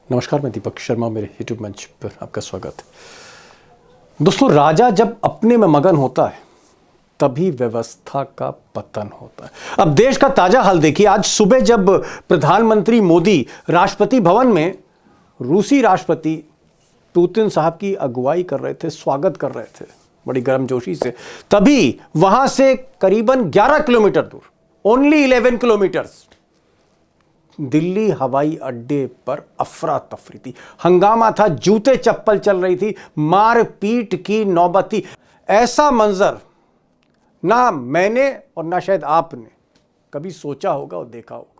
नमस्कार, मैं दीपक शर्मा, मेरे यूट्यूब मंच पर आपका स्वागत है। दोस्तों, राजा जब अपने में मगन होता है तभी व्यवस्था का पतन होता है। अब देश का ताजा हाल देखिए। आज सुबह जब प्रधानमंत्री मोदी राष्ट्रपति भवन में रूसी राष्ट्रपति पुतिन साहब की अगुवाई कर रहे थे, स्वागत कर रहे थे बड़ी गर्मजोशी से, तभी वहां से करीबन 11 किलोमीटर दूर, ओनली 11 किलोमीटर्स, दिल्ली हवाई अड्डे पर अफरा तफरी थी, हंगामा था, जूते चप्पल चल रही थी, मारपीट की नौबत थी। ऐसा मंजर ना मैंने और ना शायद आपने कभी सोचा होगा और देखा होगा।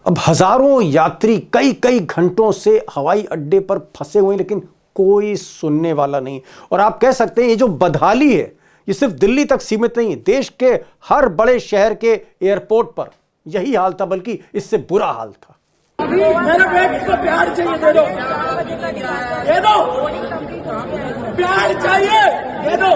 अब हजारों यात्री कई कई घंटों से हवाई अड्डे पर फंसे हुए, लेकिन कोई सुनने वाला नहीं। और आप कह सकते हैं ये जो बदहाली है ये सिर्फ दिल्ली तक सीमित नहीं है, देश के हर बड़े शहर के एयरपोर्ट पर यही हाल था, बल्कि इससे बुरा हाल था। मेरे बेटे को प्यार चाहिए, दे दो, दे दो, प्यार चाहिए, दे दो,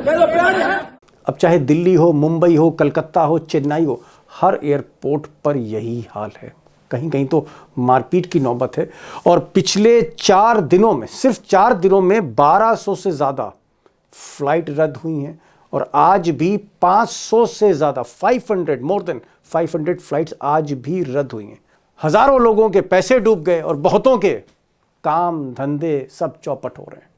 दे दो प्यार। अब चाहे दिल्ली हो, मुंबई हो, कलकत्ता हो, चेन्नई हो, हर एयरपोर्ट पर यही हाल है। कहीं कहीं तो मारपीट की नौबत है। और पिछले 4 दिनों में, सिर्फ 4 दिनों में 1200 से ज़्यादा फ्लाइट रद्द हुई हैं। और आज भी 500 से ज़्यादा, 500, मोर देन 500 फ्लाइट्स आज भी रद्द हुई हैं। हज़ारों लोगों के पैसे डूब गए और बहुतों के काम धंधे सब चौपट हो रहे हैं।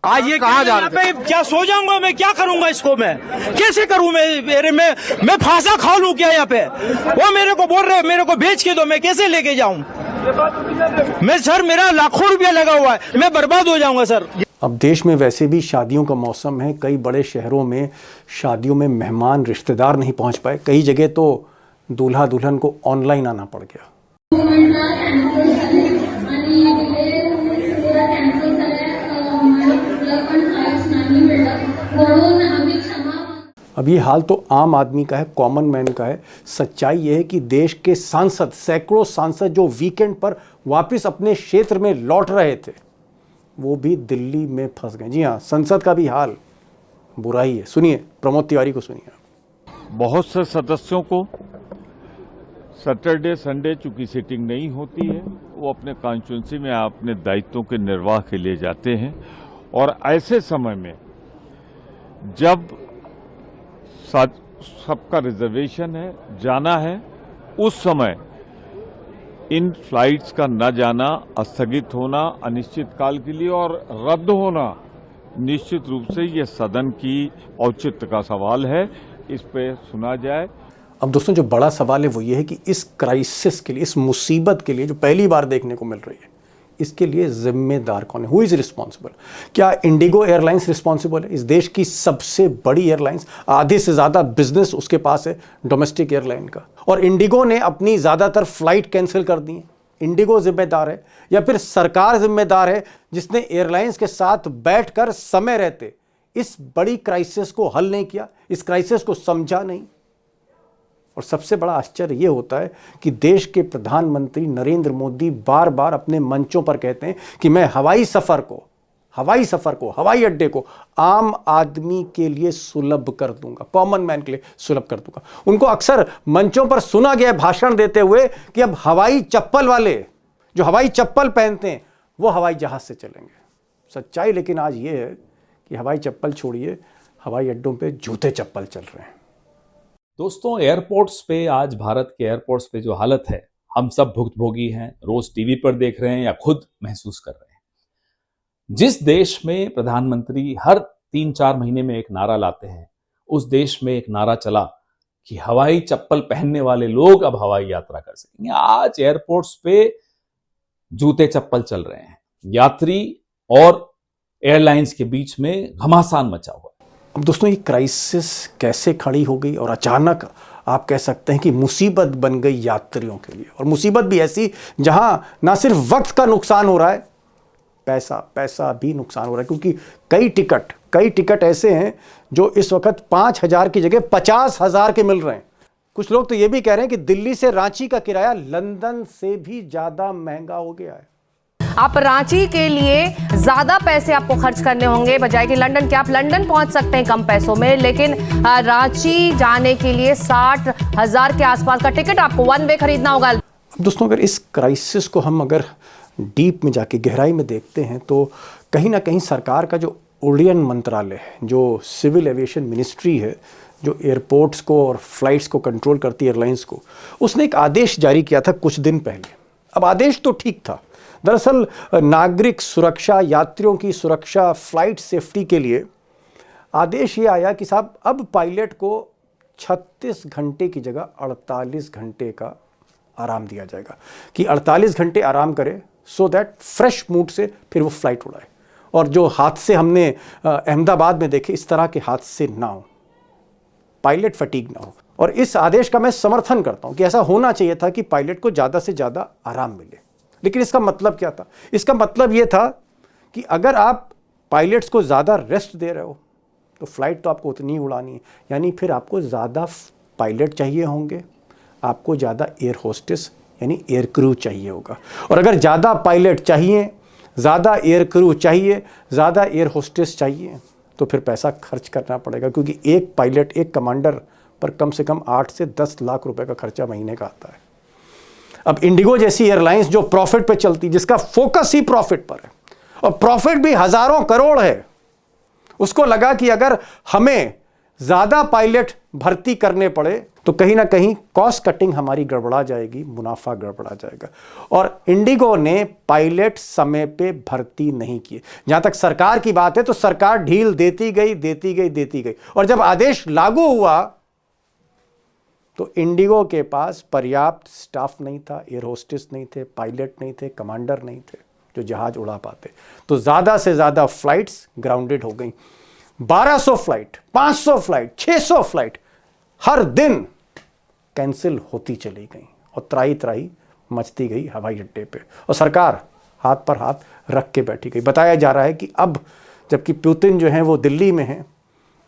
आज ये कहाँ जा रहे थे? क्या सो जाऊंगा मैं? क्या करूंगा इसको? मैं कैसे करूं? मैं फांसा खा लूं क्या यहाँ पे? वो मेरे को बोल रहे मेरे को बेच के दो, मैं कैसे लेके जाऊं? मैं सर, मेरा लाखों रुपया लगा हुआ है, मैं बर्बाद हो जाऊंगा सर। अब देश में वैसे भी शादियों का मौसम है। कई बड़े शहरों में शादियों में मेहमान रिश्तेदार नहीं पहुंच पाए। कई जगह तो दूल्हा दुल्हन को ऑनलाइन आना पड़ गया। अब ये हाल तो आम आदमी का है, कॉमन मैन का है। सच्चाई ये है कि देश के सांसद, सैकड़ों सांसद जो वीकेंड पर वापस अपने क्षेत्र में लौट रहे थे, वो भी दिल्ली में फंस गए। जी हाँ, संसद का भी हाल बुरा ही है। सुनिए, प्रमोद तिवारी को सुनिए। बहुत से सदस्यों को सैटरडे संडे चूंकि सिटिंग नहीं होती है, वो अपने कॉन्स्टिट्यूंसी में अपने दायित्वों के निर्वाह के लिए जाते हैं। और ऐसे समय में जब सबका रिजर्वेशन है, जाना है, उस समय इन फ्लाइट्स का न जाना, स्थगित होना अनिश्चित काल के लिए और रद्द होना निश्चित रूप से ये सदन की औचित्य का सवाल है। इस पे सुना जाए। अब दोस्तों, जो बड़ा सवाल है वो ये है कि इस क्राइसिस के लिए, इस मुसीबत के लिए जो पहली बार देखने को मिल रही है, इसके लिए जिम्मेदार कौन है? Who is responsible? क्या इंडिगो एयरलाइंस रिस्पॉन्सिबल है? इस देश की सबसे बड़ी एयरलाइंस, आधे से ज़्यादा बिजनेस उसके पास है डोमेस्टिक एयरलाइन का, और इंडिगो ने अपनी ज़्यादातर फ्लाइट कैंसिल कर दी है। इंडिगो जिम्मेदार है या फिर सरकार जिम्मेदार है, जिसने एयरलाइंस के साथ बैठकर समय रहते इस बड़ी क्राइसिस को हल नहीं किया, इस क्राइसिस को समझा नहीं? और सबसे बड़ा आश्चर्य यह होता है कि देश के प्रधानमंत्री नरेंद्र मोदी बार बार अपने मंचों पर कहते हैं कि मैं हवाई सफर को, हवाई अड्डे को आम आदमी के लिए सुलभ कर दूंगा, कॉमन मैन के लिए सुलभ कर दूंगा। उनको अक्सर मंचों पर सुना गया भाषण देते हुए कि अब हवाई चप्पल वाले, जो हवाई चप्पल पहनते हैं, वो हवाई जहाज से चलेंगे। सच्चाई लेकिन आज ये है कि हवाई चप्पल छोड़िए, हवाई अड्डों पे जूते चप्पल चल रहे हैं। दोस्तों, एयरपोर्ट्स पे आज, भारत के एयरपोर्ट्स पे जो हालत है, हम सब भुक्तभोगी हैं, रोज टीवी पर देख रहे हैं या खुद महसूस कर रहे हैं। जिस देश में प्रधानमंत्री हर 3-4 महीने में एक नारा लाते हैं, उस देश में एक नारा चला कि हवाई चप्पल पहनने वाले लोग अब हवाई यात्रा कर सकेंगे। आज एयरपोर्ट्स पे जूते चप्पल चल रहे हैं। यात्री और एयरलाइंस के बीच में घमासान मचा हुआ। अब दोस्तों, ये क्राइसिस कैसे खड़ी हो गई और अचानक आप कह सकते हैं कि मुसीबत बन गई यात्रियों के लिए। और मुसीबत भी ऐसी जहां ना सिर्फ वक्त का नुकसान हो रहा है, पैसा भी नुकसान हो रहा है, क्योंकि कई टिकट ऐसे हैं जो इस वक्त 5,000 की जगह 50,000 के मिल रहे हैं। कुछ लोग तो ये भी कह रहे हैं कि दिल्ली से रांची का किराया लंदन से भी ज्यादा महंगा हो गया है। आप रांची के लिए ज्यादा पैसे आपको खर्च करने होंगे बजाय कि लंदन के। आप लंदन पहुंच सकते हैं कम पैसों में, लेकिन रांची जाने के लिए 60,000 के आसपास का टिकट आपको वन वे खरीदना होगा। दोस्तों, अगर इस क्राइसिस को हम अगर डीप में जाके गहराई में देखते हैं तो कहीं ना कहीं सरकार का जो उड्डयन मंत्रालय है, जो सिविल एविएशन मिनिस्ट्री है, जो एयरपोर्ट्स को और फ्लाइट्स को कंट्रोल करती है, एयरलाइंस को, उसने एक आदेश जारी किया था कुछ दिन पहले। अब आदेश तो ठीक था, दरअसल नागरिक सुरक्षा, यात्रियों की सुरक्षा, फ्लाइट सेफ्टी के लिए आदेश ये आया कि साहब अब पायलट को 36 घंटे की जगह 48 घंटे का आराम दिया जाएगा, कि 48 घंटे आराम करे सो दैट फ्रेश मूड से फिर वो फ्लाइट उड़ाए। और जो हादसे हमने अहमदाबाद में देखे, इस तरह के हादसे ना हो, पायलट फटीग ना हो। और इस आदेश का मैं समर्थन करता हूं कि ऐसा होना चाहिए था कि पायलट को ज़्यादा से ज़्यादा आराम मिले। लेकिन इसका मतलब क्या था? इसका मतलब ये था कि अगर आप पायलट्स को ज़्यादा रेस्ट दे रहे हो तो फ्लाइट तो आपको उतनी ही उड़ानी है, यानी फिर आपको ज़्यादा पायलट चाहिए होंगे, आपको ज़्यादा एयर होस्टेस यानी एयर क्रू चाहिए होगा। और अगर ज़्यादा पायलट चाहिए, ज़्यादा एयर क्रू चाहिए, ज़्यादा एयर होस्टेस चाहिए, तो फिर पैसा खर्च करना पड़ेगा, क्योंकि एक पायलट, एक कमांडर पर कम से कम 8 से 10 लाख रुपए का खर्चा महीने का आता है। अब इंडिगो जैसी एयरलाइंस जो प्रॉफिट पे चलती, जिसका फोकस ही प्रॉफिट पर है, और प्रॉफिट भी हजारों करोड़ है, उसको लगा कि अगर हमें ज़्यादा पायलट भर्ती करने पड़े तो कहीं ना कहीं कॉस्ट कटिंग हमारी गड़बड़ा जाएगी, मुनाफा गड़बड़ा जाएगा। और इंडिगो ने पायलट समय पे भर्ती नहीं किए। जहां तक सरकार की बात है तो सरकार ढील देती गई। और जब आदेश लागू हुआ तो इंडिगो के पास पर्याप्त स्टाफ नहीं था, एयर होस्टेस नहीं थे, पायलट नहीं थे, कमांडर नहीं थे जो जहाज उड़ा पाते। तो ज़्यादा से ज़्यादा फ्लाइट्स ग्राउंडेड हो गई। 1200 फ्लाइट, 500 फ्लाइट, 600 फ्लाइट हर दिन कैंसिल होती चली गई और त्राही त्राही मचती गई हवाई अड्डे पे, और सरकार हाथ पर हाथ रख के बैठी गई। बताया जा रहा है कि अब जबकि पुतिन जो है वो दिल्ली में है,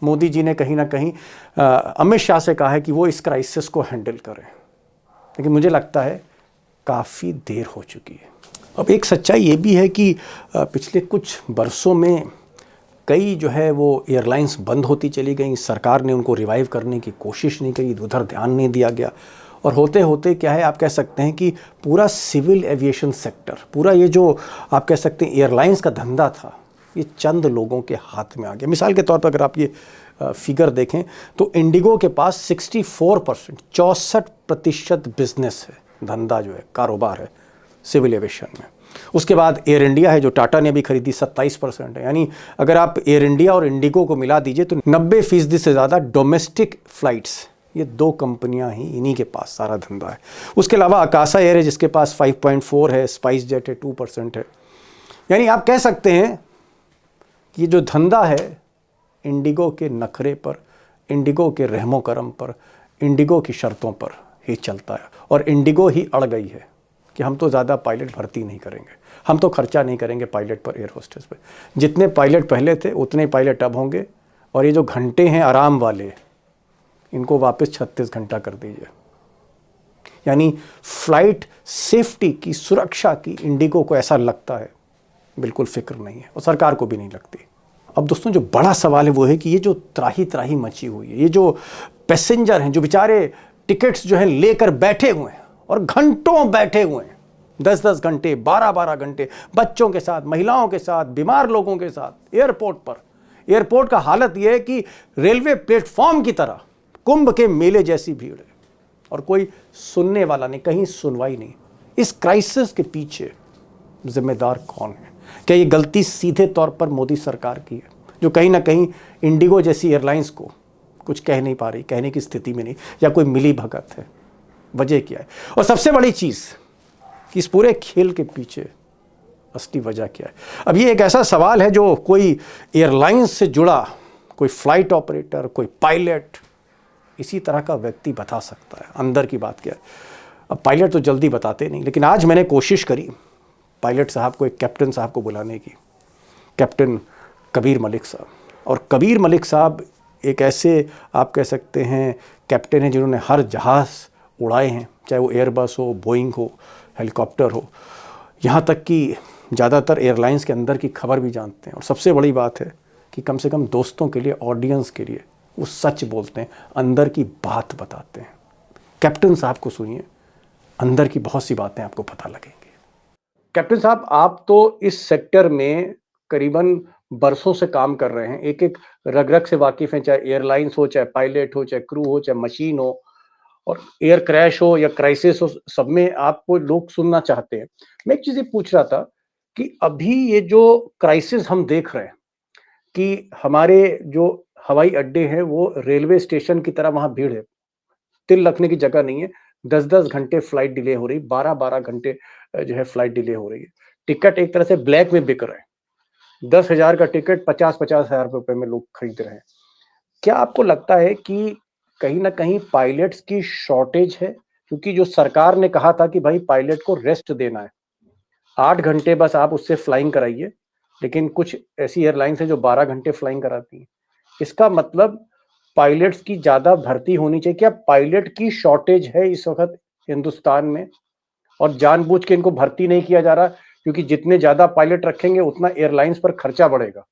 मोदी जी ने कहीं ना कहीं अमित शाह से कहा है कि वो इस क्राइसिस को हैंडल करें, लेकिन मुझे लगता है काफ़ी देर हो चुकी है। अब एक सच्चाई ये भी है कि पिछले कुछ बरसों में कई जो है वो एयरलाइंस बंद होती चली गई। सरकार ने उनको रिवाइव करने की कोशिश नहीं करी, उधर ध्यान नहीं दिया गया, और होते होते क्या है, आप कह सकते हैं कि पूरा सिविल एविएशन सेक्टर, पूरा ये जो आप कह सकते हैं एयरलाइंस का धंधा था, ये चंद लोगों के हाथ में आ गया। मिसाल के तौर पर अगर आप ये फिगर देखें तो इंडिगो के पास 64% बिजनेस है, धंधा जो है, कारोबार है सिविल एविएशन में। उसके बाद एयर इंडिया है जो टाटा ने भी खरीदी, 27% है। यानी अगर आप एयर इंडिया और इंडिगो को मिला दीजिए तो 90% से ज़्यादा डोमेस्टिक फ्लाइट्स, ये दो कंपनियां ही, इन्हीं के पास सारा धंधा है। उसके अलावा आकाशा एयर है जिसके पास 5.4 है, स्पाइस जेट है 2% है। यानी आप कह सकते हैं कि ये जो धंधा है इंडिगो के नखरे पर, इंडिगो के रहमो करम पर, इंडिगो की शर्तों पर ही चलता है। और इंडिगो ही अड़ गई है कि हम तो ज़्यादा पायलट भर्ती नहीं करेंगे, हम तो खर्चा नहीं करेंगे पायलट पर, एयर होस्टेस पर। जितने पायलट पहले थे उतने पायलट अब होंगे, और ये जो घंटे हैं आराम वाले, इनको वापस 36 घंटा कर दीजिए। यानी फ्लाइट सेफ्टी की, सुरक्षा की इंडिगो को ऐसा लगता है बिल्कुल फिक्र नहीं है, और सरकार को भी नहीं लगती। अब दोस्तों जो बड़ा सवाल है वो है कि ये जो त्राही त्राही मची हुई है, ये जो पैसेंजर हैं जो बेचारे टिकट्स जो हैं लेकर बैठे हुए हैं और घंटों बैठे हुए हैं, 10-10 घंटे, 12-12 घंटे, बच्चों के साथ, महिलाओं के साथ, बीमार लोगों के साथ एयरपोर्ट पर। एयरपोर्ट का हालत यह है कि रेलवे प्लेटफॉर्म की तरह कुंभ के मेले जैसी भीड़ है, और कोई सुनने वाला नहीं, कहीं सुनवाई नहीं। इस क्राइसिस के पीछे जिम्मेदार कौन है? क्या ये गलती सीधे तौर पर मोदी सरकार की है, जो कहीं ना कहीं इंडिगो जैसी एयरलाइंस को कुछ कह नहीं पा रही, कहने की स्थिति में नहीं, या कोई मिली भगत है? वजह क्या है? और सबसे बड़ी चीज़ कि इस पूरे खेल के पीछे असली वजह क्या है? अब ये एक ऐसा सवाल है जो कोई एयरलाइंस से जुड़ा कोई फ्लाइट ऑपरेटर, कोई पायलट, इसी तरह का व्यक्ति बता सकता है अंदर की बात क्या है। अब पायलट तो जल्दी बताते नहीं, लेकिन आज मैंने कोशिश करी पायलट साहब को, एक कैप्टन साहब को बुलाने की, कैप्टन कबीर मलिक साहब। और कबीर मलिक साहब एक ऐसे आप कह सकते हैं कैप्टन हैं जिन्होंने हर जहाज़ उड़ाए हैं, चाहे वो एयरबस हो, बोइंग हो, हेलीकॉप्टर हो, यहाँ तक कि ज़्यादातर एयरलाइंस के अंदर की खबर भी जानते हैं, और सबसे बड़ी बात है कि कम से कम दोस्तों के लिए, ऑडियंस के लिए वो सच बोलते हैं, अंदर की बात बताते हैं। कैप्टन साहब को सुनिए, अंदर की बहुत सी बातें आपको पता लगेंगी। कैप्टन साहब, आप तो इस सेक्टर में करीबन बरसों से काम कर रहे हैं, एक एक रग रग से वाकिफ हैं, चाहे एयरलाइंस हो, चाहे पायलट हो, चाहे क्रू हो, चाहे मशीन हो, और एयर क्रैश हो या क्राइसिस हो, सब में आपको लोग सुनना चाहते हैं। मैं एक चीज़ ये पूछ रहा था कि अभी ये जो क्राइसिस हम देख रहे हैं कि हमारे जो हवाई अड्डे हैं वो रेलवे स्टेशन की तरह वहाँ भीड़ है, तिल रखने की जगह नहीं है, 10-10 घंटे फ्लाइट डिले हो रही, 12-12 घंटे जो है फ्लाइट डिले हो रही है। टिकट एक तरह से ब्लैक में बिक रहे हैं, 10,000 का टिकट 50-50 हजार रुपए में लोग खरीद रहे हैं। क्या आपको लगता है कि कहीं ना कहीं पायलट्स की शॉर्टेज है? क्योंकि जो सरकार ने कहा था कि भाई पायलट को रेस्ट देना है, 8 घंटे बस आप उससे फ्लाइंग कराइए, लेकिन कुछ ऐसी एयरलाइंस है जो 12 घंटे फ्लाइंग कराती हैं। इसका मतलब पायलट्स की ज्यादा भर्ती होनी चाहिए। क्या पायलट की शॉर्टेज है इस वक्त हिंदुस्तान में, और जानबूझ के इनको भर्ती नहीं किया जा रहा क्योंकि जितने ज्यादा पायलट रखेंगे उतना एयरलाइंस पर खर्चा बढ़ेगा?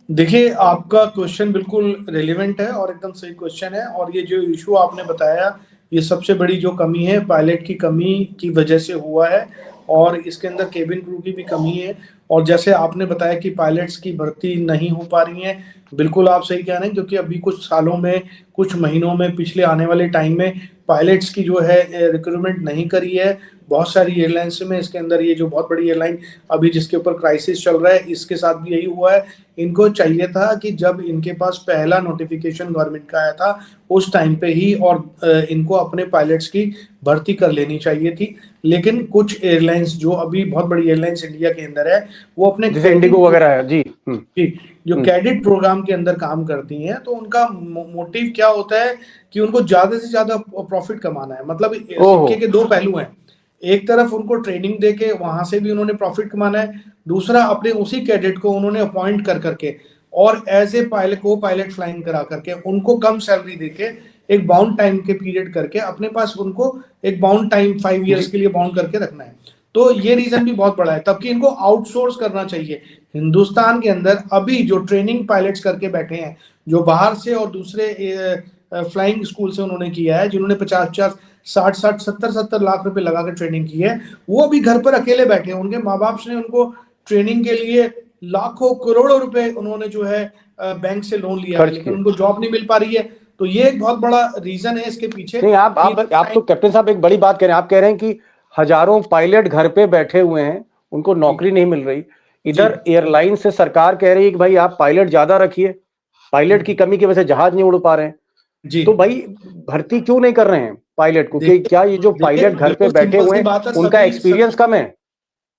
देखिए, आपका क्वेश्चन बिल्कुल रेलेवेंट है और एकदम सही क्वेश्चन है। और ये जो इशू आपने बताया, ये सबसे बड़ी जो कमी है पायलट की कमी की वजह से हुआ है, और इसके अंदर केबिन क्रू की भी कमी है। और जैसे आपने बताया कि पायलट्स की भर्ती नहीं हो पा रही है, बिल्कुल आप सही कह रहे हैं, क्योंकि अभी कुछ सालों में, कुछ महीनों में, पिछले आने वाले टाइम में पायलट्स की जो है रिक्रूटमेंट नहीं करी है बहुत सारी एयरलाइंस में। इसके अंदर ये जो बहुत बड़ी एयरलाइन अभी जिसके ऊपर क्राइसिस चल रहा है, इसके साथ भी यही हुआ है। इनको चाहिए था कि जब इनके पास पहला नोटिफिकेशन गवर्नमेंट का आया था उस टाइम पे ही और इनको अपने पायलट्स की भर्ती कर लेनी चाहिए थी। लेकिन कुछ एयरलाइंस जो अभी बहुत बड़ी एयरलाइंस इंडिया के अंदर है, वो अपने जैसे इंडिगो वगैरह है जी, जो कैडेट प्रोग्राम के अंदर काम करती हैं, तो उनका मोटिव क्या होता है कि उनको ज्यादा से ज्यादा प्रॉफिट कमाना है। मतलब सिक्के के दो पहलू हैं, एक तरफ उनको ट्रेनिंग देके वहां से भी उन्होंने प्रॉफिट कमाना है, दूसरा अपने उसी कैडेट को उन्होंने अपॉइंट कर करके और एज ए पायलट को पायलट फ्लाइंग करा करके उनको कम सैलरी देके एक बाउंड टाइम के पीरियड करके अपने पास उनको एक बाउंड टाइम 5 इयर्स के लिए बाउंड करके रखना है। तो ये रीजन भी बहुत बड़ा है, तब कि इनको आउटसोर्स करना चाहिए। हिंदुस्तान के अंदर अभी जो ट्रेनिंग पायलट्स करके बैठे हैं, जो बाहर से और दूसरे फ्लाइंग स्कूल से उन्होंने किया है, जिन्होंने 50-50, 60-60, 70-70 लाख रुपए लगा कर ट्रेनिंग की है, वो अभी घर पर अकेले बैठे हैं। उनके माँ बाप ने उनको ट्रेनिंग के लिए लाखों करोड़ों रुपए उन्होंने जो है बैंक से लोन लिया है, लेकिन उनको जॉब नहीं मिल पा रही है। तो ये एक बहुत बड़ा रीजन है इसके पीछे। नहीं, आप तो कैप्टन साहब एक बड़ी बात कह रहे हैं। आप कह रहे हैं कि हजारों पायलट घर पे बैठे हुए हैं, उनको नौकरी नहीं मिल रही। इधर एयरलाइन से सरकार कह रही है कि भाई आप पायलट ज्यादा रखिए, पायलट की कमी की वजह से जहाज नहीं उड़ पा रहे हैं जी। तो भाई भर्ती क्यों नहीं कर रहे हैं पायलट को? क्या ये जो पायलट घर पे बैठे हुए हैं उनका एक्सपीरियंस कम है?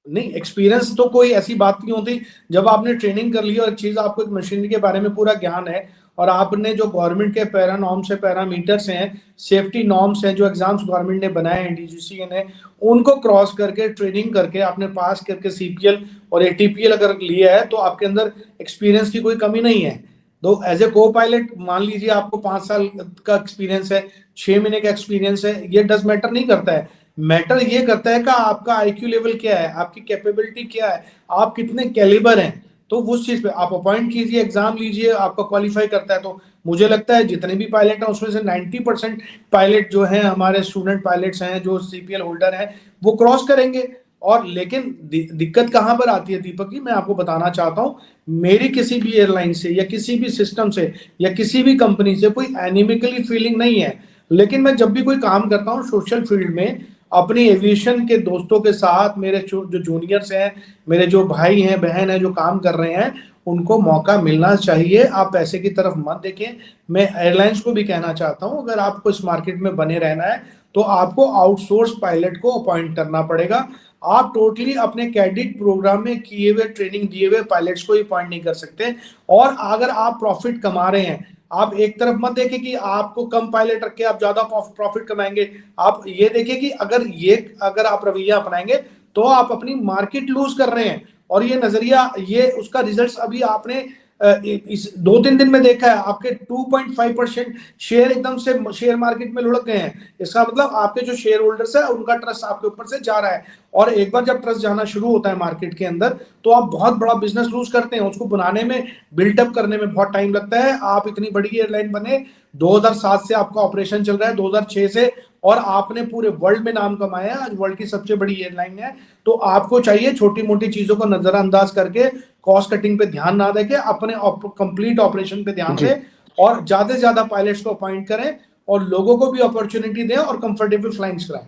नहीं, एक्सपीरियंस तो कोई ऐसी बात नहीं होती। जब आपने ट्रेनिंग कर ली और एक चीज आपको एक मशीनरी के बारे में पूरा ज्ञान है, और आपने जो गवर्नमेंट के पैरा नॉर्म्स है, पैरामीटर्स हैं, सेफ्टी नॉर्म्स हैं, जो एग्जाम्स गवर्नमेंट ने बनाए हैं, डीजीसीए ने, उनको क्रॉस करके ट्रेनिंग करके आपने पास करके सीपीएल और एटीपीएल अगर लिया है, तो आपके अंदर एक्सपीरियंस की कोई कमी नहीं है। तो एज ए को पायलट मान लीजिए आपको 5 साल का एक्सपीरियंस है, 6 महीने का एक्सपीरियंस है, ये डज मैटर नहीं करता है। मैटर ये करता है कि आपका आईक्यू लेवल क्या है, आपकी कैपेबिलिटी क्या है, आप कितने कैलिबर हैं। तो उस चीज पे आप अपॉइंट कीजिए, एग्जाम लीजिए, आपका क्वालिफाई करता है। तो मुझे लगता है जितने भी पायलट हैं उसमें से 90% पायलट जो हैं हमारे स्टूडेंट पायलट्स हैं, जो सीपीएल होल्डर हैं, वो क्रॉस करेंगे। और लेकिन दिक्कत कहां पर आती है दीपक जी, मैं आपको बताना चाहता हूं, मेरी किसी भी एयरलाइन से या किसी भी सिस्टम से या किसी भी कंपनी से कोई एनिमिकली फीलिंग नहीं है। लेकिन मैं जब भी कोई काम करता हूं सोशल फील्ड में, अपनी एविएशन के दोस्तों के साथ, मेरे जो जूनियर्स हैं, मेरे जो भाई हैं, बहन हैं, जो काम कर रहे हैं, उनको मौका मिलना चाहिए। आप पैसे की तरफ मत देखें। मैं एयरलाइंस को भी कहना चाहता हूं, अगर आपको इस मार्केट में बने रहना है तो आपको आउटसोर्स पायलट को अपॉइंट करना पड़ेगा। आप टोटली अपने कैडेट प्रोग्राम में किए हुए, ट्रेनिंग दिए हुए पायलट्स को अपॉइंट नहीं कर सकते। और अगर आप प्रॉफिट कमा रहे हैं, आप एक तरफ मत देखें कि आपको कम पायलट रख के आप ज्यादा प्रॉफिट कमाएंगे। आप ये देखें कि अगर आप रवैया अपनाएंगे तो आप अपनी मार्केट लूज कर रहे हैं। और ये नजरिया, ये उसका रिजल्ट अभी आपने इस 2-3 दिन में देखा है आपके 2.5% शेयर एकदम से शेयर मार्केट में लुढ़क गए हैं। इसका मतलब आपके जो शेयर होल्डर्स है उनका ट्रस्ट आपके ऊपर से जा रहा है, और एक बार जब ट्रस्ट जाना शुरू होता है मार्केट के अंदर तो आप बहुत बड़ा बिजनेस लूज करते हैं। उसको बनाने में, बिल्टअप करने में बहुत टाइम लगता है। आप इतनी बड़ी एयरलाइन बने, 2007 से आपका ऑपरेशन चल रहा है, 2006 से, और आपने पूरे वर्ल्ड में नाम कमाया है, आज वर्ल्ड की सबसे बड़ी एयरलाइन है। तो आपको चाहिए छोटी मोटी चीजों को नजरअंदाज करके, कॉस्ट कटिंग पे ध्यान ना देके अपने कंप्लीट ऑपरेशन पे ध्यान दें, और ज्यादा से ज्यादा पायलट्स को अपॉइंट करें और लोगों को भी अपॉर्चुनिटी दें और कंफर्टेबल फ्लाइंग्स कराएं।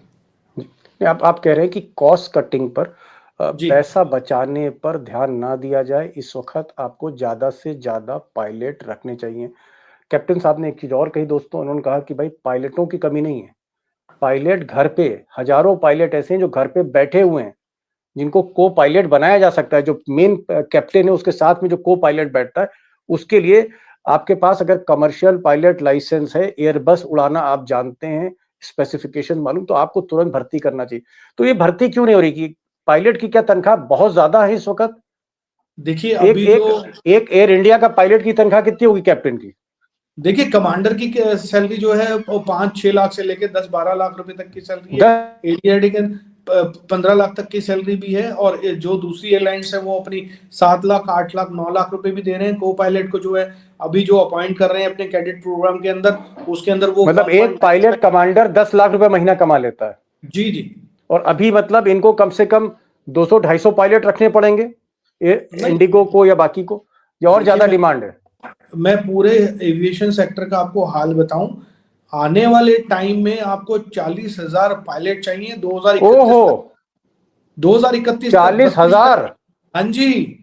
आप कह रहे हैं कि कॉस्ट कटिंग पर पैसा बचाने पर ध्यान ना दिया जाए, इस वक्त आपको ज्यादा से ज्यादा पायलट रखने चाहिए। कैप्टन साहब ने एक चीज और कही दोस्तों, उन्होंने कहा कि भाई पायलटों की कमी नहीं है, पायलट घर पे, हजारों पायलट ऐसे हैं जो घर पे बैठे हुए हैं, जिनको को पायलट बनाया जा सकता है। जो मेन कैप्टन है उसके साथ में जो को पायलट बैठता है, उसके लिए आपके पास अगर कमर्शियल पायलट लाइसेंस है, एयरबस उड़ाना आप जानते हैं, स्पेसिफिकेशन मालूम, तो आपको तुरंत भर्ती करना चाहिए। तो ये भर्ती क्यों नहीं हो रही? कि पायलट की क्या तनख्वाह बहुत ज्यादा है इस वक्त? देखिए अभी एक एयर इंडिया का पायलट की तनख्वाह कितनी होगी कैप्टन की? देखिए कमांडर की सैलरी जो है वो 5-6 लाख से लेकर 10-12 लाख रुपए तक की सैलरी है। एडीआरडी के 15 लाख तक की सैलरी भी है, और जो दूसरी एयरलाइंस है वो अपनी 7 लाख, 8 लाख, 9 लाख रुपए भी दे रहे हैं को पायलट को, जो है अभी जो अपॉइंट कर रहे हैं अपने कैडेट प्रोग्राम के अंदर, उसके अंदर वो मतलब एक पायलट कमांडर 10 लाख रुपए महीना कमा लेता है। जी जी। और अभी मतलब इनको कम से कम 200-250 पायलट रखने पड़ेंगे इंडिगो को या बाकी को, या और ज्यादा डिमांड है? मैं पूरे एविएशन सेक्टर का आपको हाल बताऊं, आने वाले टाइम में आपको 40,000 पायलट चाहिए 2031 40,000? हाँ जी,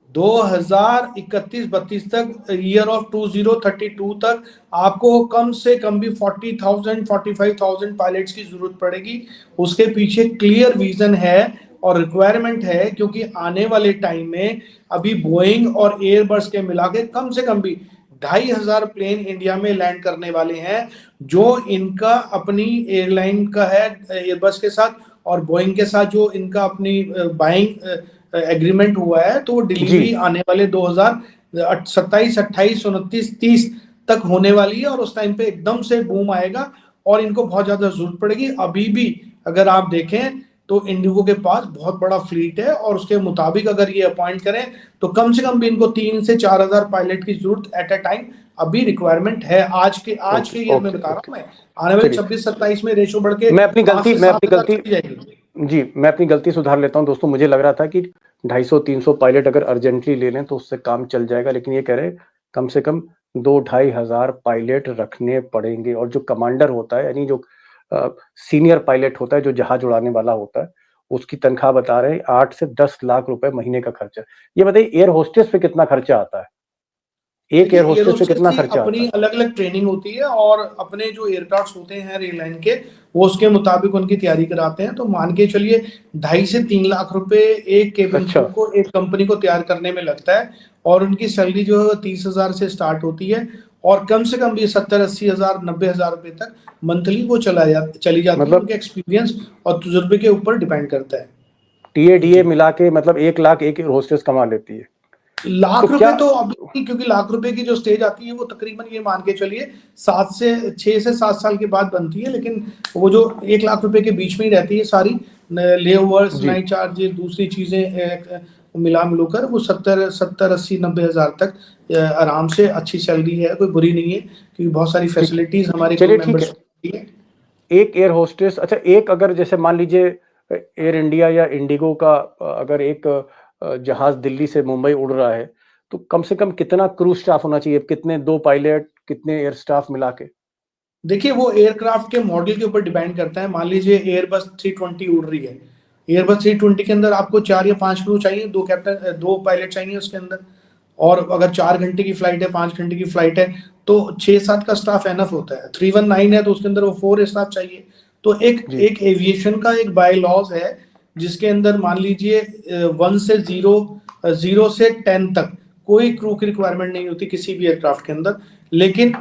2031-32 तक, ईयर ऑफ 2032 तक आपको कम से कम भी 40,000-45,000 पायलट्स की जरूरत पड़ेगी। उसके पीछे क्लियर विजन है और रिक्वायरमेंट है, क्योंकि आने वाले टाइम में अभी बोइंग और एयरबस के मिला के कम से कम भी 2,500 प्लेन इंडिया में लैंड करने वाले हैं, जो इनका अपनी एयरलाइन का है एयरबस के साथ और बोइंग के साथ, जो इनका अपनी बाइंग एग्रीमेंट हुआ है। तो डिलीवरी आने वाले 2027, 28, 29, 30 तक होने वाली है, और उस टाइम पे एकदम से बूम आएगा और इनको बहुत ज्यादा जरूरत पड़ेगी। अभी भी अगर आप देखें तो इंडिगो के पास बहुत बड़ा फ्लीट है, और उसके मुताबिक अगर ये अपॉइंट करें तो कम से कम भी इनको 3 से 4,000 पायलट की जरूरत एट अ टाइम अभी रिक्वायरमेंट है। आज के ईयर में बता रहा हूं मैं, आने वाले 26-27 में रेशो बढ़ के मैं अपनी गलती सुधार लेता हूं दोस्तों। मुझे लग रहा था कि 250-300 पायलट अगर अर्जेंटली ले लें तो उससे काम चल जाएगा, लेकिन ये कह रहे हैं कम से कम 2-2,500 पायलट रखने पड़ेंगे। और जो कमांडर होता है, यानी जो सीनियर पायलट होता है, जो जहाज उड़ाने वाला होता है, उसकी तनख्वाह बता रहे हैं 8 से 10 लाख रुपए महीने का खर्चा। ये बताइए एयर होस्टेस पे कितना खर्चा आता है? एक एयर होस्टेस पे कितना खर्चा आता है? अपनी अलग अलग ट्रेनिंग होती है, और अपने जो एयरक्राफ्ट होते हैं एयरलाइन के, वो उसके मुताबिक उनकी तैयारी कराते हैं। तो मान के चलिए 2.5 से 3 लाख रुपए एक केबिन को, एक कंपनी को तैयार करने में लगता है, और उनकी सैलरी जो है 30,000 से स्टार्ट होती है, और कम से कम भी 70-80 हजार 90,000 रुपए तक मंथली वो चली जाती है। मतलब उनके एक्सपीरियंस और तजुर्बे के ऊपर डिपेंड करता है। टीए मिला के मतलब 1 लाख एक होस्टेस कमा लेती है। लाख रुपए तो अभी, क्योंकि लाख रुपए की जो स्टेज आती है वो तकरीबन ये मान के चलिए 6 से 7 साल के बाद बनती है, लेकिन वो जो 1 लाख रुपए के बीच में ही रहती है सारी लेओवर्स, नाइट चार्जेस, दूसरी चीजें मिलकर वो 70-80-90 हजार तक आराम से अच्छी सैलरी है, कोई बुरी नहीं है, क्योंकि बहुत सारी फैसिलिटीज हमारे मेंबर्स है। एक एयर होस्टेस, अच्छा एक अगर जैसे मान लीजिए एयर इंडिया या इंडिगो का अगर एक जहाज दिल्ली से मुंबई उड़ रहा है, तो कम से कम कितना क्रू स्टाफ होना चाहिए? कितने, 2 पायलट, कितने एयर स्टाफ मिला के? देखिए वो एयरक्राफ्ट के मॉडल के ऊपर डिपेंड करता है। मान लीजिए एयरबस 320 उड़ रही है, एयरबस 320 के अंदर आपको 4 या 5 क्रू चाहिए, 2 कैप्टन, 2 पायलट चाहिए उसके अंदर। और अगर 4 घंटे की फ्लाइट है, 5 घंटे की फ्लाइट है, तो 6-7 का स्टाफ एनफ होता है। 319 है तो उसके अंदर वो 4 स्टाफ चाहिए। तो एक एविएशन का एक बाय लॉज है, जिसके अंदर मान लीजिए 1 से 0 से 10 तक कोई क्रू की रिक्वायरमेंट नहीं होती किसी भी एयरक्राफ्ट के अंदर, लेकिन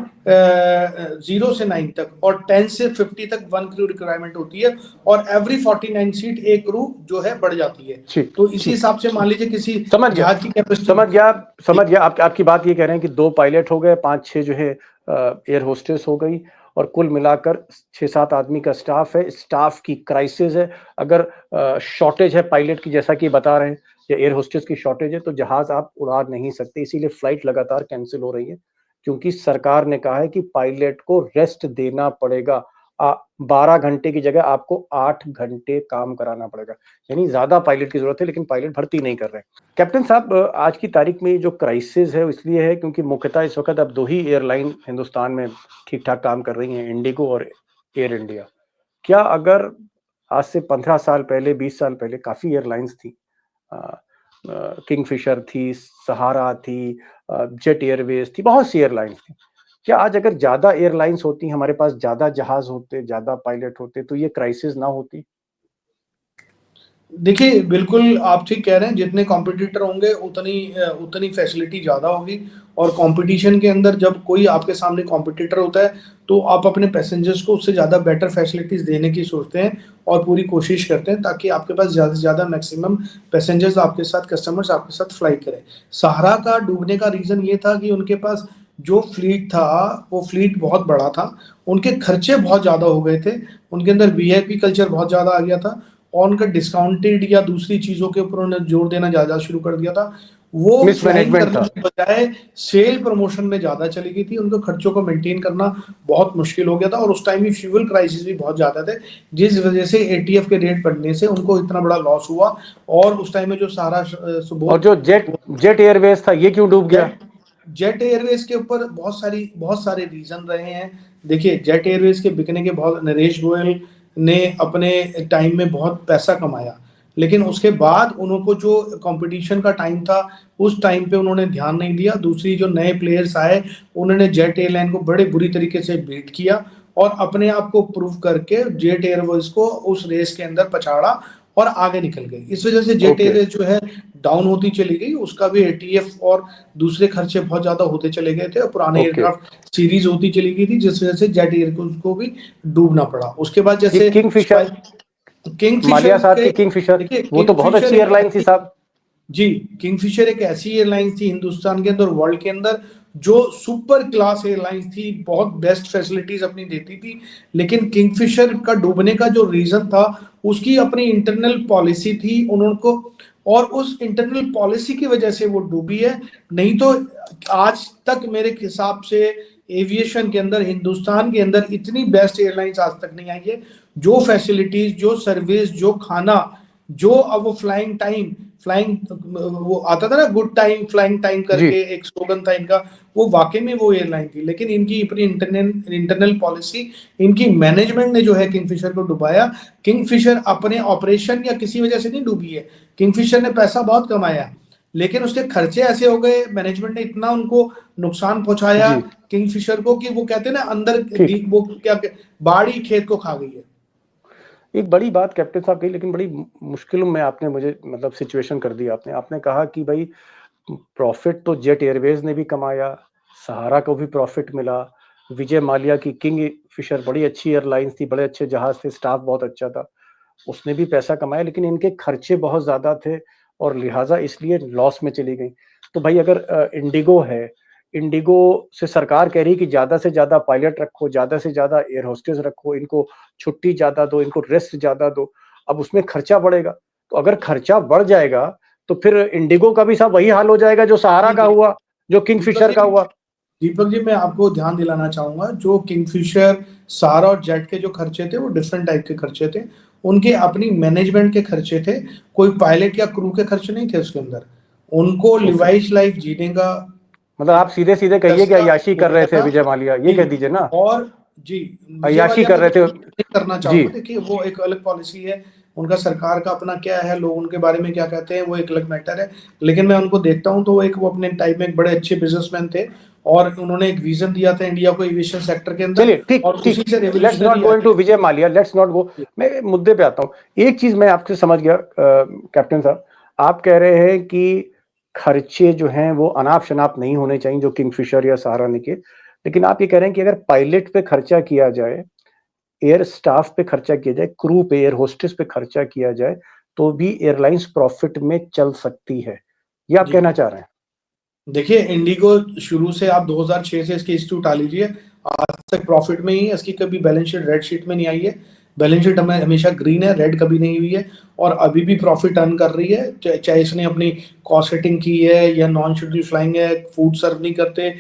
0 से 9 तक और 10 से 50 तक 1 क्रू रिक्वायरमेंट होती है, और एवरी 49 सीट एक क्रू जो है बढ़ जाती है। ठीक, तो इसी हिसाब से मान लीजिए किसी समझ गया, जहाज की कैपेसिटी समझ गया। आपकी बात ये कह रहे हैं कि 2 पायलट हो गए, 5-6 जो है एयर होस्टेस हो गई, और कुल मिलाकर 6-7 आदमी का स्टाफ है। स्टाफ की क्राइसिस है, अगर शॉर्टेज है पायलट की जैसा कि बता रहे हैं, या एयर होस्टेस की शॉर्टेज है, तो जहाज आप उड़ा नहीं सकते। इसीलिए फ्लाइट लगातार कैंसिल हो रही है, क्योंकि सरकार ने कहा है कि पायलट को रेस्ट देना पड़ेगा। 12 घंटे की जगह आपको 8 घंटे काम कराना पड़ेगा, यानी ज्यादा पायलट की जरूरत है, लेकिन पायलट भर्ती नहीं कर रहे। कैप्टन साहब, आज की तारीख में जो क्राइसिस है वो इसलिए है क्योंकि मुख्यतः इस वक्त अब 2 ही एयरलाइन हिंदुस्तान में ठीक ठाक काम कर रही हैं, इंडिगो और एयर इंडिया। क्या अगर आज से 15 साल पहले, 20 साल पहले काफी एयरलाइंस थी, किंगफिशर थी, सहारा थी, जेट एयरवेज थी, बहुत सी एयरलाइंस थी, क्या आज अगर ज्यादा एयरलाइंस होती, हमारे पास ज्यादा जहाज होते, ज्यादा पायलट होते, तो ये क्राइसिस ना होती? देखिए, बिल्कुल आप ठीक कह रहे हैं, जितने कॉम्पिटिटर होंगे उतनी फैसिलिटी ज़्यादा होगी, और कॉम्पिटिशन के अंदर जब कोई आपके सामने कॉम्पिटिटर होता है, तो आप अपने पैसेंजर्स को उससे ज़्यादा बेटर फैसिलिटीज़ देने की सोचते हैं और पूरी कोशिश करते हैं ताकि आपके पास ज़्यादा से ज़्यादा मैक्सिमम पैसेंजर्स आपके साथ, कस्टमर्स आपके साथ फ्लाई करें। सहारा का डूबने का रीज़न ये था कि उनके पास जो फ्लीट था, वो फ्लीट बहुत बड़ा था, उनके खर्चे बहुत ज़्यादा हो गए थे, उनके अंदर वीआईपी कल्चर बहुत ज़्यादा आ गया था, और उनका डिस्काउंटेड या दूसरी चीज़ों के ऊपर उन्होंने जोर देना ज़्यादा शुरू कर दिया था। वो फ्लाइंग मिसमैनेजमेंट करने था। के बजाय सेल प्रमोशन में ज़्यादा चली गई थी, उनको खर्चों को मेंटेन करना बहुत मुश्किल हो गया था, और उस टाइम में फ्यूल क्राइसिस भी बहुत ज़्यादा थे, जिस वजह से एटीएफ के रेट बढ़ने से उनको इतना बड़ा लॉस हुआ। और उस टाइम में जो सारा सुबोध और जो जेट एयरवेज था, ये क्यों डूब गया? जेट एयरवेज के ऊपर बहुत सारे रीजन रहे हैं। देखिए, जेट एयरवेज के बिकने के बहुत, नरेश गोयल ने अपने टाइम में बहुत पैसा कमाया, लेकिन उसके बाद उनको जो कंपटीशन का टाइम था, उस टाइम पे उन्होंने ध्यान नहीं दिया। दूसरी जो नए प्लेयर्स आए, उन्होंने जेट एयरलाइन को बड़े बुरी तरीके से बीट किया और अपने आप को प्रूव करके जेट एयरवेज को उस रेस के अंदर पछाड़ा और आगे निकल गई। इस वजह से जेट एयरवेज जो है डाउन होती चली गई, उसका भी एटीएफ और दूसरे खर्चे बहुत ज्यादा होते चले गए थे, और पुराने एयरक्राफ्ट सीरीज होती चली गई थी, जिस वजह से जेट एयरवेज को भी डूबना पड़ा। उसके बाद जैसे किंगफिशर, मालिया साहब की किंगफिशर, वो तो बहुत अच्छी एयरलाइन थी साहब। जी, किंगफिशर एक ऐसी एयरलाइन थी हिंदुस्तान के अंदर, वर्ल्ड के अंदर, जो सुपर क्लास एयरलाइंस थी, बहुत बेस्ट फैसिलिटीज अपनी देती थी। लेकिन किंगफिशर का डूबने का जो रीजन था, उसकी अपनी इंटरनल पॉलिसी थी उनको, और उस इंटरनल पॉलिसी की वजह से वो डूबी है। नहीं तो आज तक मेरे हिसाब से एविएशन के अंदर, हिंदुस्तान के अंदर इतनी बेस्ट एयरलाइंस आज तक नहीं आई है। जो फैसिलिटीज, जो सर्विस, जो खाना, जो अब वो फ्लाइंग वो आता था ना, गुड टाइम फ्लाइंग टाइम करके एक स्लोगन था इनका, वो वाकई में वो एयरलाइन थी। लेकिन इनकी अपनी इंटरनल पॉलिसी, इनकी मैनेजमेंट ने जो है किंगफिशर को डुबाया। किंगफिशर अपने ऑपरेशन या किसी वजह से नहीं डूबी है, किंगफिशर ने पैसा बहुत कमाया, लेकिन उसके खर्चे ऐसे हो गए, मैनेजमेंट ने इतना उनको नुकसान पहुंचाया किंगफिशर को, कि वो कहते हैं ना, अंदर वो क्या बाड़ी खेत को खा गई है। एक बड़ी बात कैप्टन साहब कही, लेकिन बड़ी मुश्किल में आपने मुझे मतलब सिचुएशन कर दी। आपने कहा कि भाई प्रॉफिट तो जेट एयरवेज ने भी कमाया, सहारा को भी प्रॉफिट मिला, विजय माल्या की किंग फिशर बड़ी अच्छी एयरलाइंस थी, बड़े अच्छे जहाज थे, स्टाफ बहुत अच्छा था, उसने भी पैसा कमाया, लेकिन इनके खर्चे बहुत ज्यादा थे और लिहाजा इसलिए लॉस में चली गई। तो भाई अगर इंडिगो है, इंडिगो से सरकार कह रही कि ज्यादा से ज्यादा पायलट रखो, ज्यादा से ज्यादा एयर होस्टेस रखो, इनको छुट्टी ज्यादा दो, इनको रेस्ट ज्यादा दो, अब उसमें खर्चा बढ़ेगा। तो अगर खर्चा बढ़ जाएगा तो फिर इंडिगो का भी सब वही हाल हो जाएगा जो सहारा का हुआ, जो किंगफिशर का हुआ। दीपक जी, मैं आपको ध्यान दिलाना चाहूंगा, जो किंगफिशर, सहारा और जेट के जो खर्चे थे, वो डिफरेंट टाइप के खर्चे थे। उनके अपनी मैनेजमेंट के खर्चे थे, कोई पायलट या क्रू के खर्चे नहीं थे उसके अंदर। उनको लिवाइश लाइफ जीने का, मतलब आप सीधे सीधे कहिए कि अय्याशी कर रहे थे विजय माल्या, ये कह दीजिए ना। और जी, अय्याशी कर रहे थे, करना चाहूंगा। देखिए, वो एक अलग पॉलिसी है उनका, सरकार का अपना क्या है, लोग उनके बारे में क्या कहते हैं, वो एक अलग मैटर है। लेकिन मैं उनको देखता हूं तो वो अपने टाइम में एक बड़े अच्छे बिजनेसमैन थे, और उन्होंने एक विजन दिया था इंडिया को एविएशन सेक्टर के अंदर। चलिए ठीक, let's not go into Vijay Mallya, let's not go. मैं मुद्दे पे आता हूं। एक चीज मैं आपसे समझ गया कैप्टन साहब, आप कह रहे हैं कि खर्चे जो हैं वो अनाप शनाप नहीं होने चाहिए जो किंगफिशर या सहारा के, लेकिन आप ये कह रहे हैं कि अगर पायलट पे खर्चा किया जाए, एयर स्टाफ पे खर्चा किया जाए, क्रू पे, एयर होस्टेस पे खर्चा किया जाए, तो भी एयरलाइंस प्रॉफिट में चल सकती है, ये आप जी। कहना चाह रहे हैं? देखिए, इंडिगो शुरू से आप 2006 से इसकी हिस्ट्री उठा लीजिए, आज तक प्रॉफिट में ही है, इसकी कभी बैलेंस शीट रेड शीट में नहीं आई है। बैलेंस शीट हमें हमेशा ग्रीन है, रेड कभी नहीं हुई है, और अभी भी प्रॉफिट अर्न कर रही है, चाहे इसने अपनी कॉस्ट सेटिंग की है या नॉन शेड्यूल फ्लाइंग है, फूड सर्व नहीं करते,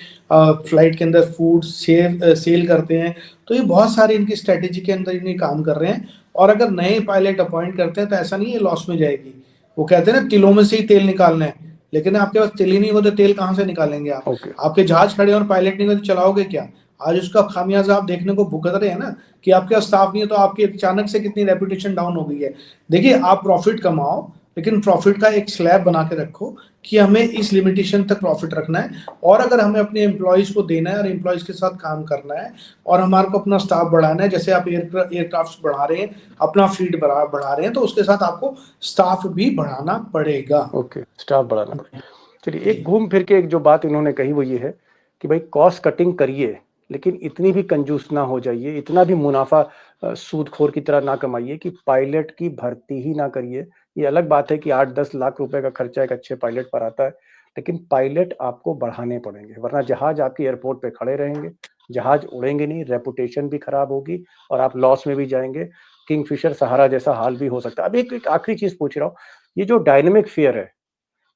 फ्लाइट के अंदर फूड सेल करते हैं, तो ये बहुत सारी इनकी स्ट्रेटेजी के अंदर इन्हें काम कर रहे हैं। और अगर नए पायलट अपॉइंट करते हैं तो ऐसा नहीं है लॉस में जाएगी। वो कहते हैं ना, तिलों में से ही तेल निकालना है, लेकिन आपके पास तेल ही नहीं हो तो तेल कहाँ से निकालेंगे आप? Okay. आपके जहाज खड़े और पायलट नहीं हो तो चलाओगे क्या? आज उसका खामियाजा आप देखने को भुगत रहे हैं ना, कि आपके पास स्टाफ नहीं है तो आपकी अचानक से कितनी रेपुटेशन डाउन हो गई है। देखिए, आप प्रॉफिट कमाओ, लेकिन प्रॉफिट का एक स्लैब बना के रखो कि हमें इस लिमिटेशन तक प्रॉफिट रखना है, और अगर हमें अपने एम्प्लॉयज को देना है और एम्प्लॉयज के साथ काम करना है, और हमारे को अपना स्टाफ बढ़ाना है, जैसे आप एयरक्राफ्ट बढ़ा रहे हैं, अपना फ्लीट बढ़ा रहे हैं, तो उसके साथ आपको स्टाफ भी बढ़ाना पड़ेगा। ओके, स्टाफ बढ़ाना पड़ेगा। चलिए, एक घूम फिर के एक जो बात इन्होंने कही वो ये है कि भाई कॉस्ट कटिंग करिए, लेकिन इतनी भी कंजूस ना हो जाइए, इतना भी मुनाफा सूदखोर की तरह ना कमाइए कि पायलट की भर्ती ही ना करिए। ये अलग बात है कि 8-10 लाख रुपए का खर्चा एक अच्छे पायलट पर आता है, लेकिन पायलट आपको बढ़ाने पड़ेंगे, वरना जहाज आपके एयरपोर्ट पे खड़े रहेंगे, जहाज उड़ेंगे नहीं, रेपुटेशन भी खराब होगी और आप लॉस में भी जाएंगे। किंगफिशर सहारा जैसा हाल भी हो सकता है। अब एक आखिरी चीज पूछ रहा हूँ, ये जो डायनेमिक फेयर है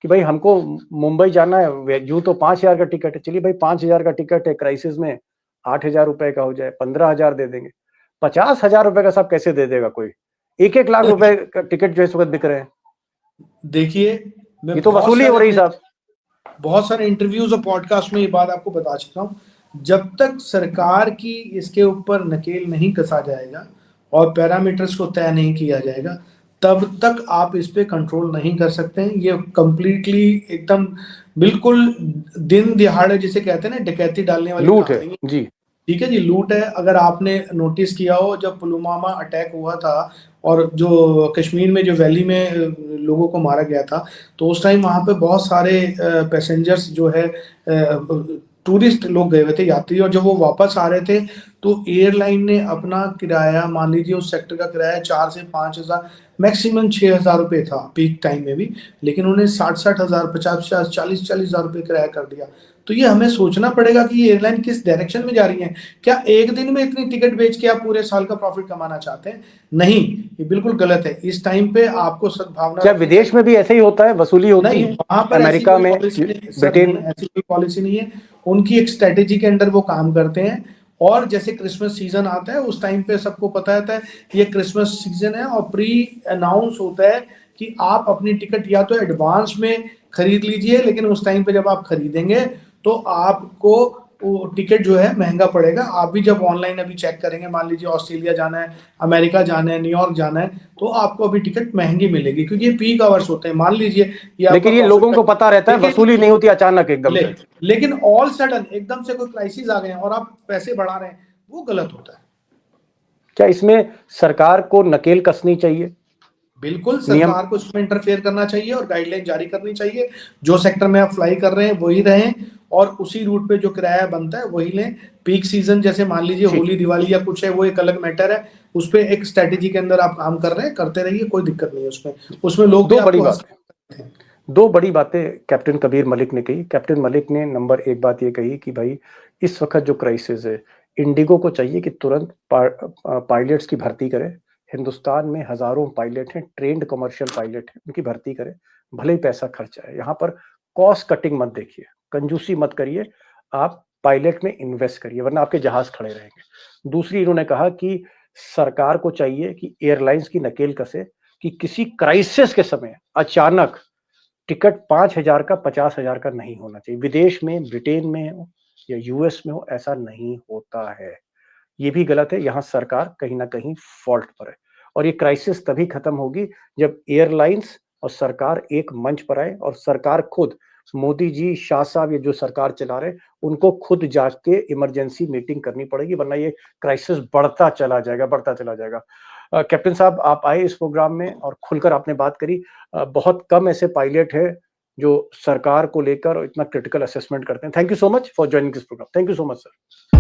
कि भाई हमको मुंबई जाना है, यूं तो 5,000 का टिकट है, चलिए भाई 5,000 का टिकट है, क्राइसिस में 8,000 रुपए का हो जाए, 15,000 दे देंगे। 50,000 रुपए का सब कैसे दे देगा कोई? 1-1 लाख रुपए का टिकट जो इस वक्त बिक रहे हैं, देखिए, ये तो वसूली हो रही साहब। बहुत सारे इंटरव्यूज और पॉडकास्ट में ये बात आपको बता चुका हूँ। जब तक सरकार की इसके ऊपर नकेल नहीं कसा जाएगा और पैरामीटर्स को तय नहीं किया जाएगा, तब तक आप इस पे कंट्रोल नहीं कर सकते हैं। ये कंप्लीटली एकदम बिल्कुल दिन दिहाड़े जिसे कहते हैं ना, डकैती डालने वाली लूट है कहानी जी। ठीक है जी, लूट है। अगर आपने नोटिस किया हो, जब पुलवामा अटैक हुआ था और जो कश्मीर में जो वैली में लोगों को मारा गया था, तो उस टाइम वहाँ पे बहुत सारे पैसेंजर्स जो है टूरिस्ट लोग गए हुए थे, यात्री, और जब वो वापस आ रहे थे तो एयरलाइन ने अपना किराया, मान लीजिए उस सेक्टर का किराया 4 से 5,000, मैक्सिमम 6,000 रुपये था पीक टाइम में भी, लेकिन उन्होंने 60,000, 50,000, 40,000 रुपये किराया कर दिया। तो ये हमें सोचना पड़ेगा कि ये एयरलाइन किस डायरेक्शन में जा रही है। क्या एक दिन में इतनी टिकट बेच के आप पूरे साल का प्रॉफिट कमाना चाहते हैं? नहीं, ये बिल्कुल गलत है। इस टाइम पे आपको सद्भावना, क्या विदेश में भी ऐसे ही होता है, वसूली होती नहीं, है? वहां पर अमेरिका में, ब्रिटेन, ऐसी कोई पॉलिसी नहीं है। उनकी एक स्ट्रेटेजी के अंडर वो काम करते हैं, और जैसे क्रिसमस सीजन आता है उस टाइम पे सबको पता रहता है ये क्रिसमस सीजन है, और प्री अनाउंस होता है कि आप अपनी टिकट या तो एडवांस में खरीद लीजिए, लेकिन उस टाइम पे जब आप खरीदेंगे तो आपको वो टिकट जो है महंगा पड़ेगा। आप भी जब ऑनलाइन अभी चेक करेंगे, मान लीजिए ऑस्ट्रेलिया जाना है, अमेरिका जाना है, न्यूयॉर्क जाना है, तो आपको अभी टिकट महंगी मिलेगी, क्योंकि ये पीक आवर्स होते हैं। मान लीजिए लेकिन ये लोगों को पता रहता है, वसूली नहीं होती अचानक एकदम से। लेकिन ऑल सडन एकदम से कोई क्राइसिस आ गए हैं और आप पैसे बढ़ा रहे हैं, वो गलत होता है। क्या इसमें सरकार को नकेल कसनी चाहिए? बिल्कुल, सरकार को इसमें इंटरफेयर करना चाहिए और गाइडलाइन जारी करनी चाहिए। जो सेक्टर में आप फ्लाई कर रहे हैं वही रहें, और उसी रूट पे जो किराया बनता है वही लें। पीक सीजन जैसे मान लीजिए होली, दिवाली या कुछ है, वो एक अलग मैटर है। उस पे एक स्ट्रेटेजी के अंदर आप काम कर रहे हैं, करते रहिए, कोई दिक्कत नहीं है उसमें लोग दो बड़ी बातें कैप्टन कबीर मलिक ने कही। कैप्टन मलिक ने नंबर 1 बात ये कही कि भाई इस वक्त जो क्राइसिस है, इंडिगो को चाहिए कि तुरंत पायलट्स की भर्ती करे। हिंदुस्तान में हजारों पायलट हैं, ट्रेंड कमर्शियल पायलट हैं, उनकी भर्ती करें, भले ही पैसा खर्चा है। यहाँ पर कॉस्ट कटिंग मत देखिए, कंजूसी मत करिए, आप पायलट में इन्वेस्ट करिए, वरना आपके जहाज खड़े रहेंगे। दूसरी, इन्होंने कहा कि सरकार को चाहिए कि एयरलाइंस की नकेल कसे कि किसी क्राइसिस के समय अचानक टिकट 5,000 का 50,000 का नहीं होना चाहिए। विदेश में, ब्रिटेन में हो या यूएस में हो, ऐसा नहीं होता है। ये भी गलत है। यहाँ सरकार कहीं ना कहीं फॉल्ट पर है, और ये क्राइसिस तभी खत्म होगी जब एयरलाइंस और सरकार एक मंच पर आए, और सरकार खुद, मोदी जी, शाह साहब, ये जो सरकार चला रहे, उनको खुद जाके इमरजेंसी मीटिंग करनी पड़ेगी, वरना ये क्राइसिस बढ़ता चला जाएगा। कैप्टन साहब, आप आए इस प्रोग्राम में और खुलकर आपने बात करी। बहुत कम ऐसे पायलट है जो सरकार को लेकर इतना क्रिटिकल असेसमेंट करते हैं। Thank you so much for joining this programme. Thank you so much sir.